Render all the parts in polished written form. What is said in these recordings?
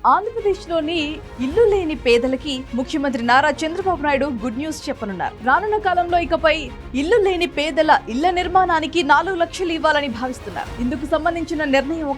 ఆంధ్రప్రదేశ్లోని ఇల్లు లేని పేదలకి ముఖ్యమంత్రి నారా చంద్రబాబు నాయుడు గుడ్ న్యూస్ చెప్పనున్నారు. రానున్న కాలంలో ఇకపై ఇల్లు లేని పేదల ఇళ్ల నిర్మాణానికి 4 లక్షలు ఇవ్వాలని భావిస్తున్నారు. ఇందుకు సంబంధించిన నిర్ణయం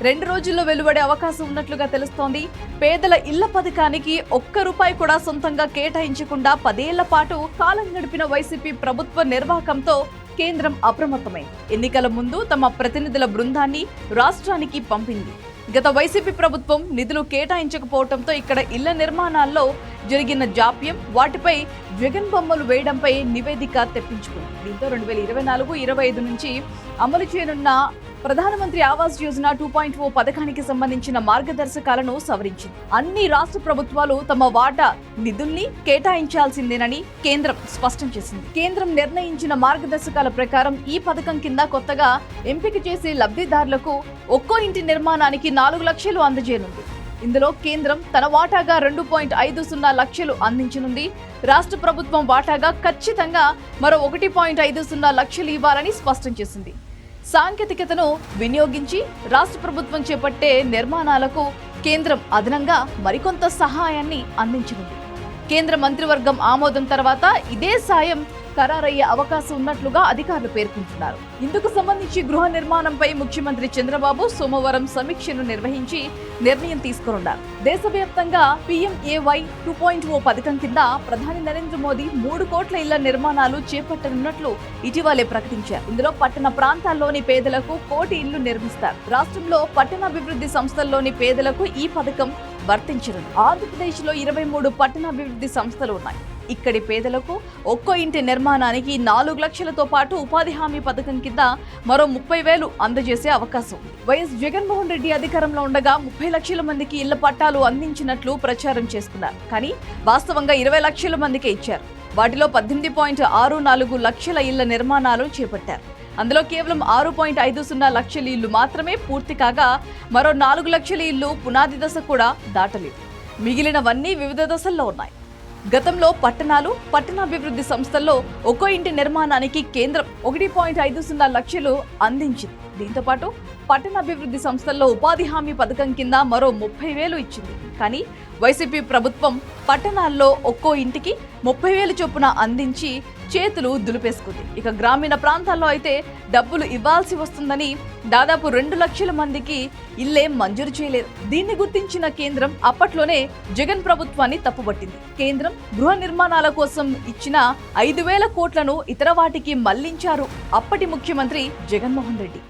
2 రోజుల్లో వెలువడే అవకాశం ఉన్నట్లుగా తెలుస్తోంది. పేదల ఇళ్ల పథకానికి ఒక్క రూపాయి కూడా సొంతంగా కేటాయించకుండా 10 ఏళ్ల పాటు కాలం గడిపిన వైసీపీ ప్రభుత్వ నిర్వాహకంతో కేంద్రం అప్రమత్తమైంది. ఎన్నికల ముందు తమ ప్రతినిధుల బృందాన్ని రాష్ట్రానికి పంపింది. గత వైసీపీ ప్రభుత్వం నిధులు కేటాయించకపోవడంతో ఇక్కడ ఇళ్ల నిర్మాణాల్లో జరిగిన జాప్యం, వాటిపై జగన్ బొమ్మలు వేయడంపై నివేదిక తెప్పించుకుంది. దీంతో 2024-25 నుంచి అమలు చేయనున్న ప్రధానమంత్రి ఆవాస్ యోజన 2.0 పథకానికి సంబంధించిన మార్గదర్శకాలను సవరించింది. అన్ని రాష్ట్ర ప్రభుత్వాలు తమ వాటా నిధుల్ని కేటాయించాల్సిందేనని కేంద్రం స్పష్టం చేసింది. కేంద్రం నిర్ణయించిన మార్గదర్శకాల ప్రకారం ఈ పథకం కింద కొత్తగా ఎంపిక చేసే లబ్ధిదారులకు ఒక్కో ఇంటి నిర్మాణానికి 4 లక్షలు అందజేయనుంది. ఇందులో కేంద్రం తన వాటాగా 2.50 లక్షలు అందించనుంది. రాష్ట్ర ప్రభుత్వం వాటాగా ఖచ్చితంగా మరో 1.50 లక్షలు ఇవ్వాలని స్పష్టం చేసింది. సాంకేతికతను వినియోగించి రాష్ట్ర ప్రభుత్వం చేపట్టే నిర్మాణాలకు కేంద్రం అదనంగా మరికొంత సహాయాన్ని అందించనుంది. కేంద్ర మంత్రివర్గం ఆమోదం తర్వాత ఇదే సాయం ఖరారయ్యే అవకాశం ఉన్నట్లుగా అధికారులు పేర్కొంటున్నారు. ఇందుకు సంబంధించి గృహ నిర్మాణంపై ముఖ్యమంత్రి చంద్రబాబు సోమవారం సమీక్షను నిర్వహించి నిర్ణయం తీసుకోనున్నారు. దేశవ్యాప్తంగా PMAY 2.0 పథకం కింద ప్రధాని నరేంద్ర మోదీ 3 కోట్ల ఇళ్ల నిర్మాణాలు చేపట్టనున్నట్లు ఇటీవలే ప్రకటించారు. ఇందులో పట్టణ ప్రాంతాల్లోని పేదలకు 1 కోటి ఇళ్లు నిర్మిస్తారు. రాష్ట్రంలో పట్టణాభివృద్ధి సంస్థల్లోని పేదలకు ఈ పథకం వర్తించనుంది. ఆంధ్రప్రదేశ్లో 23 పట్టణాభివృద్ధి సంస్థలు ఉన్నాయి. ఇక్కడి పేదలకు ఒక్కో ఇంటి నిర్మాణానికి 4 లక్షలతో పాటు ఉపాధి హామీ పథకం కింద మరో 30,000 అందజేసే అవకాశం ఉంది. వైఎస్ జగన్మోహన్ రెడ్డి అధికారంలో ఉండగా 30 లక్షల మందికి ఇళ్ల పట్టాలు అందించినట్లు ప్రచారం చేసుకున్నారు. కానీ వాస్తవంగా 20 లక్షల మందికే ఇచ్చారు. వాటిలో 18.64 లక్షల ఇళ్ల నిర్మాణాలు చేపట్టారు. అందులో కేవలం 6.50 లక్షల ఇళ్లు మాత్రమే పూర్తి కాగా మరో 4 లక్షల ఇళ్లు పునాది దశ కూడా దాటలేదు. మిగిలినవన్నీ వివిధ దశల్లో ఉన్నాయి. గతంలో పట్టణాలు, పట్టణాభివృద్ధి సంస్థల్లో ఒక్కో ఇంటి నిర్మాణానికి కేంద్రం 1.50 లక్షలు అందించింది. దీంతో పాటు పట్టణాభివృద్ధి సంస్థల్లో ఉపాధి హామీ పథకం కింద మరో 30,000 ఇచ్చింది. కానీ వైసీపీ ప్రభుత్వం పట్టణాల్లో ఒక్కో ఇంటికి 30,000 చొప్పున అందించి చేతులు దులిపేసుకుంది. ఇక గ్రామీణ ప్రాంతాల్లో అయితే డబ్బులు ఇవ్వాల్సి వస్తుందని దాదాపు 2 లక్షల మందికి ఇల్లే మంజూరు చేయలేదు. దీన్ని గుర్తించిన కేంద్రం అప్పట్లోనే జగన్ ప్రభుత్వాన్ని తప్పుపట్టింది. కేంద్రం గృహ నిర్మాణాల కోసం ఇచ్చిన 5,000 కోట్లను ఇతర వాటికి మళ్లించారు అప్పటి ముఖ్యమంత్రి జగన్మోహన్ రెడ్డి.